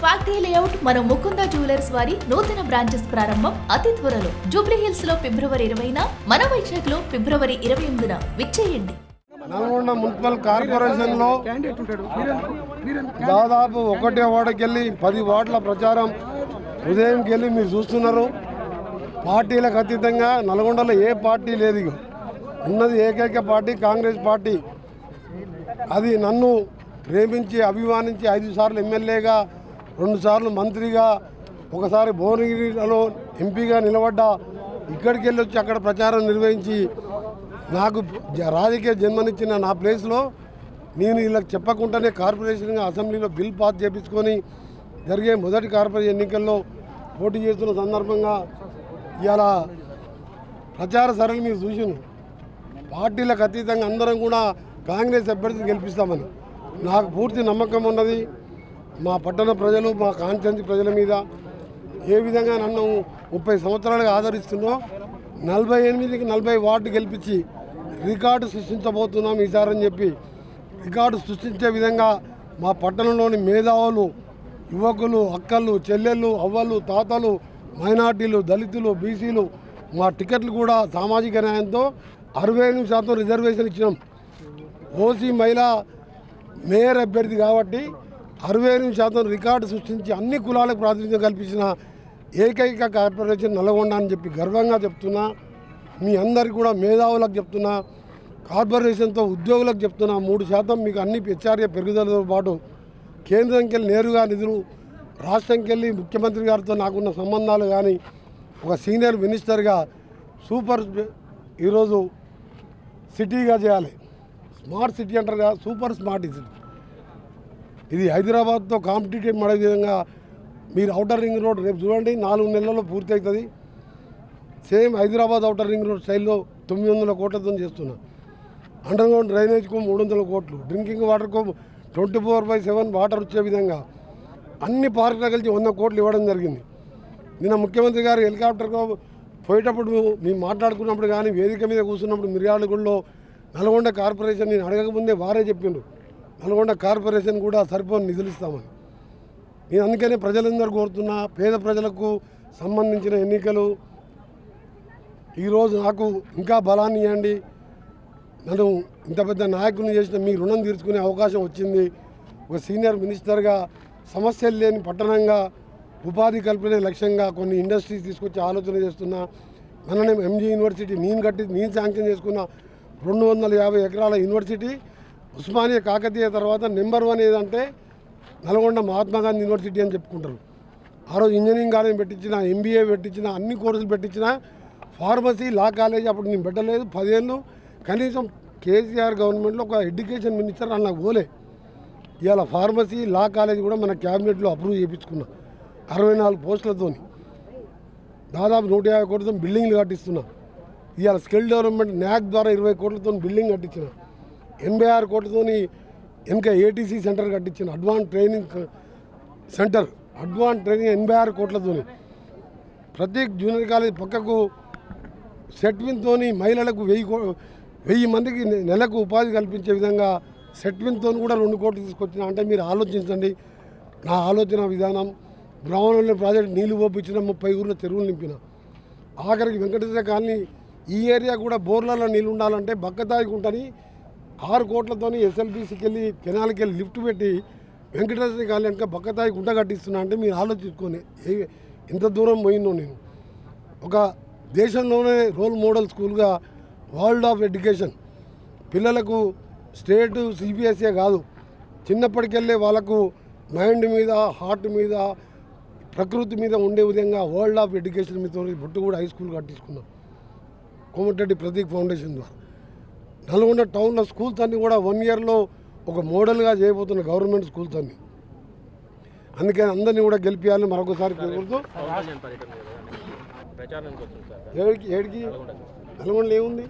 Factory layout మన Mukunda jewellers వారి నూతన బ్రాంచెస్ ప్రారంభం అతి త్వరలో జూబ్లీ హిల్స్ లో ఫిబ్రవరి 20న, మన వైజాగ్ లో ఫిబ్రవరి 28న విచ్చేయండి. నల్గొండ మున్సిపల్ కార్పొరేషన్ లో దాదాపు 1 వార్డుకెళ్ళి 10 వార్డుల ప్రచారం ఉదయంకి వెళ్ళి మీరు చూస్తున్నారు. పార్టీలకు అతీతంగా నల్గొండలో ఏ పార్టీ లేదు, ఉన్నది ఏకైక పార్టీ కాంగ్రెస్ పార్టీ. అది నన్ను ప్రేమించి అభిమానించి 5 సార్లు ఎమ్మెల్యేగా, 2 సార్లు మంత్రిగా, ఒకసారి భువనగిరిలో ఎంపీగా నిలబడ్డ. ఇక్కడికి వెళ్ళి వచ్చి అక్కడ ప్రచారం నిర్వహించి నాకు రాజకీయ జన్మనిచ్చిన నా ప్లేస్లో నేను వీళ్ళకి చెప్పకుండానే కార్పొరేషన్గా అసెంబ్లీలో బిల్ పాస్ చేయించుకొని జరిగే మొదటి కార్పొరేషన్ ఎన్నికల్లో పోటీ చేస్తున్న సందర్భంగా ఇవాళ ప్రచార సరళి మీరు చూసిన. పార్టీలకు అతీతంగా అందరం కూడా కాంగ్రెస్ అభ్యర్థిని గెలిపిస్తామని నాకు పూర్తి నమ్మకం ఉన్నది. మా పట్టణ ప్రజలు, మా కాన్స్టిట్యున్సీ ప్రజల మీద ఏ విధంగా నన్ను 30 సంవత్సరాలుగా ఆదరిస్తున్నో 48కి 40 వార్డు గెలిపించి రికార్డు సృష్టించబోతున్నాం ఈసారని చెప్పి రికార్డు సృష్టించే విధంగా మా పట్టణంలోని మేధావులు, యువకులు, అక్కలు, చెల్లెళ్ళు, అవ్వలు, తాతలు, మైనార్టీలు, దళితులు, బీసీలు మా టికెట్లు కూడా సామాజిక న్యాయంతో 68% రిజర్వేషన్ ఇచ్చినాం. ఓసీ మహిళా మేయర్ అభ్యర్థి కాబట్టి 68% రికార్డు సృష్టించి అన్ని కులాలకు ప్రాతినిధ్యం కల్పించిన ఏకైక కార్పొరేషన్ నల్గొండ అని చెప్పి గర్వంగా చెప్తున్నా. మీ అందరికీ కూడా మేధావులకు చెప్తున్నా, కార్పొరేషన్తో ఉద్యోగులకు చెప్తున్నా. 3% మీకు అన్ని హెచ్ఆర్ఏ పెరుగుదలతో పాటు కేంద్రంకి వెళ్ళి నేరుగా నిధులు, రాష్ట్రంకి వెళ్ళి ముఖ్యమంత్రి గారితో నాకున్న సంబంధాలు కానీ, ఒక సీనియర్ మినిస్టర్గా సూపర్ ఈరోజు సిటీగా చేయాలి. స్మార్ట్ సిటీ అంటారు కదా, సూపర్ స్మార్ట్ సిటీ. ఇది హైదరాబాద్తో కాంపిటేటివ్ పడే విధంగా మీరు ఔటర్ రింగ్ రోడ్ రేపు చూడండి 4 నెలల్లో పూర్తి అవుతుంది. Same Hyderabad outer ring road స్టైల్లో 900 కోట్లతో చేస్తున్నా. అండర్ గ్రౌండ్ డ్రైనేజ్కు 300 కోట్లు, డ్రింకింగ్ వాటర్కు 24/7 వాటర్ వచ్చే విధంగా అన్ని పార్కులు కలిసి 100 కోట్లు ఇవ్వడం జరిగింది. నిన్న ముఖ్యమంత్రి గారు హెలికాప్టర్కు పోయేటప్పుడు మేము మాట్లాడుకున్నప్పుడు కానీ, వేదిక మీద కూర్చున్నప్పుడు మిర్యాలగూడలో నల్గొండ కార్పొరేషన్ నేను అడగకముందే వారే చెప్పిండ్రు నల్గొండ కార్పొరేషన్ కూడా సరిపోని నిధులు ఇస్తామని. నేను అందుకనే ప్రజలందరూ కోరుతున్నా, పేద ప్రజలకు సంబంధించిన ఎన్నికలు ఈరోజు నాకు ఇంకా బలాన్ని ఇవ్వండి. నన్ను ఇంత పెద్ద నాయకుని చేసిన మీ రుణం తీర్చుకునే అవకాశం వచ్చింది. ఒక సీనియర్ మినిస్టర్గా సమస్యలు లేని పట్టణంగా ఉపాధి కల్పనే లక్ష్యంగా కొన్ని ఇండస్ట్రీస్ తీసుకొచ్చి ఆలోచన చేస్తున్నా. మననే ఎంజీ యూనివర్సిటీ నేను శాంక్షన్ చేసుకున్న 250 ఎకరాల యూనివర్సిటీ. ఉస్మానియా కాకతీయ తర్వాత నెంబర్ 1 ఏదంటే నల్గొండ మహాత్మా గాంధీ యూనివర్సిటీ అని చెప్పుకుంటారు. ఆ రోజు ఇంజనీరింగ్ కాలేజ్ పెట్టించిన, ఎంబీఏ పెట్టించిన, అన్ని కోర్సులు పెట్టించిన, ఫార్మసీ, లా కాలేజ్ అప్పుడు నేను పెట్టలేదు. 10 ఏళ్ళు కనీసం కేసీఆర్ గవర్నమెంట్లో ఒక ఎడ్యుకేషన్ మినిస్టర్ అలా పోలే. ఇవాళ ఫార్మసీ, లా కాలేజ్ కూడా మన క్యాబినెట్లో అప్రూవ్ చేయించుకున్నా 64 పోస్టులతో. దాదాపు 150 కోట్లతో బిల్డింగ్లు కట్టిస్తున్నా. ఇవాళ స్కిల్ డెవలప్మెంట్ న్యాక్ ద్వారా 20 కోట్లతో బిల్డింగ్ కట్టించిన, 86 కోట్లతో ఇంకా ఏటీసీ సెంటర్ కట్టించిన, advance training centre, advance training 86 కోట్లతో. ప్రతి జూనియర్ కాలేజ్ పక్కకు సెట్విన్తో మహిళలకు 1000 మందికి నెలకు ఉపాధి కల్పించే విధంగా సెట్విన్తో కూడా 2 కోట్లు తీసుకొచ్చిన. అంటే మీరు ఆలోచించండి నా ఆలోచన విధానం. బ్రాహ్మణుల ప్రాజెక్టు నీళ్లు పోపించిన, 30 ఊర్ల చెరువులు నింపిన. ఆఖరికి వెంకటేశ్వర కాలనీ ఈ ఏరియా కూడా బోర్లలో నీళ్ళు ఉండాలంటే బక్కతాయికి ఉంటుంది 6 కోట్లతో ఎస్ఎల్బీసీకి వెళ్ళి కెనాల్కి వెళ్ళి లిఫ్ట్ పెట్టి వెంకటేశ్వర కాలనీ వెనక బక్కతాయి గుంట కట్టిస్తున్నా. అంటే మీరు ఆలోచించుకొని ఎంత దూరం పోయినో. నేను ఒక దేశంలోనే రోల్ మోడల్ స్కూల్గా వరల్డ్ ఆఫ్ ఎడ్యుకేషన్ పిల్లలకు స్టేట్ సిబిఎస్ఏ కాదు, చిన్నప్పటికెళ్ళే వాళ్ళకు మైండ్ మీద, హార్ట్ మీద, ప్రకృతి మీద ఉండే విధంగా వరల్డ్ ఆఫ్ ఎడ్యుకేషన్ మీద బొట్టు కూడా హై స్కూల్ కట్టించుకున్నాం కోమటిరెడ్డి ప్రతీక్ ఫౌండేషన్ ద్వారా. నల్గొండ టౌన్లో స్కూల్స్ అన్నీ కూడా 1 ఇయర్లో ఒక మోడల్గా చేయబోతున్న గవర్నమెంట్ స్కూల్స్ అన్నీ. అందుకని అందరినీ కూడా గెలిపించాలని మరొకసారి కోరుతూ. ఏడికి నల్గొండలో ఏముంది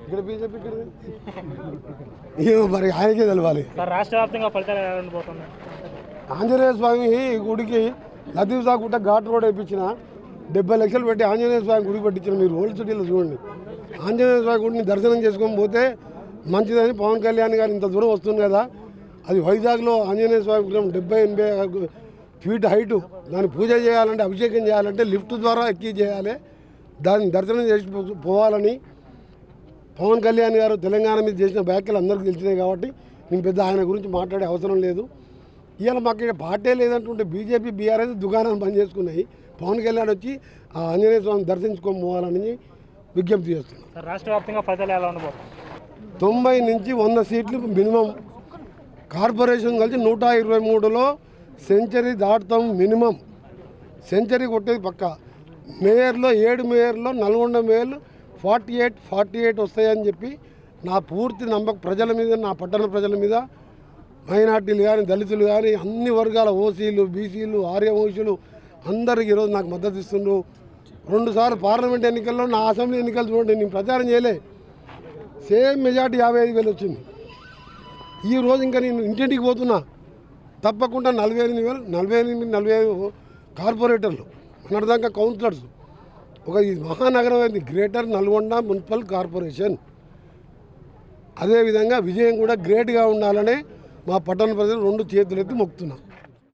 ఇక్కడ బీజేపీ ఏమో మరి ఆయనకే తెలవాలి. రాష్ట్ర వ్యాప్తంగా ఫలితాలు ఆంజనేయ స్వామి గుడికి లతీఫ్ గుట్ట ఘాట్ రోడ్ వేయించిన 70 లక్షలు పెట్టి ఆంజనేయ స్వామి గుడి పెట్టించిన. మీరు ఓల్డ్ సిటీలో చూడండి. ఆంజనేయ స్వామి గుడిని దర్శనం చేసుకొని పోతే మంచిదని పవన్ కళ్యాణ్ గారు ఇంత దూరం వస్తుంది కదా. అది వైజాగ్లో ఆంజనేయ స్వామి విగ్రహం 70-80 ఫీట్ హైటు దాన్ని పూజ చేయాలంటే అభిషేకం చేయాలంటే లిఫ్ట్ ద్వారా ఎక్కి చేయాలి. దాన్ని దర్శనం చేసి పోవాలని పవన్ కళ్యాణ్ గారు తెలంగాణ మీద చేసిన వ్యాఖ్యలు అందరికీ తెలిసినాయి కాబట్టి నేను పెద్ద ఆయన గురించి మాట్లాడే అవసరం లేదు. ఇవాళ మాకు ఇక్కడ పార్టీ లేదంటుంటే బీజేపీ బీఆర్ఎస్ దుకాణం బంద్ చేసుకున్నాయి. పవన్ కళ్యాణ్ వచ్చి ఆ ఆంజనేయ స్వామిని దర్శించుకొని పోవాలని విజ్ఞప్తి చేస్తున్నాం. రాష్ట్ర వ్యాప్తంగా ఫలితాలు ఎలా ఉండబోతుంది? 90 నుంచి 100 సీట్లు మినిమం. కార్పొరేషన్ కలిసి 123లో సెంచరీ దాటుతాం మినిమం. సెంచరీ కొట్టేది పక్క. మేయర్లో 7 మేయర్లో నల్గొండ మేయర్లు 48 వస్తాయని చెప్పి నా పూర్తి నమ్మకం ప్రజల మీద, నా పట్టణ ప్రజల మీద, మైనార్టీలు కానీ దళితులు కానీ అన్ని వర్గాల ఓసీలు, బీసీలు, ఆర్యవంశులు అందరికి ఈరోజు నాకు మద్దతు ఇస్తుండ్రు. 2 సార్లు పార్లమెంట్ ఎన్నికల్లో నా అసెంబ్లీ ఎన్నికలు చూడండి, నేను ప్రచారం చేయలే, సేమ్ మెజార్టీ 55,000 వచ్చింది. ఈరోజు ఇంకా నేను ఇంటింటికి పోతున్నా, తప్పకుండా 48,000 కార్పొరేటర్లు మొన్నటిదాకా కౌన్సిలర్స్ ఒక ఈ మహానగరం అయింది గ్రేటర్ నల్గొండ మున్సిపల్ కార్పొరేషన్. అదేవిధంగా విజయం కూడా గ్రేట్గా ఉండాలనే మా పట్టణ ప్రజలు 2 చేతులెత్తి మొక్కుతున్నాం.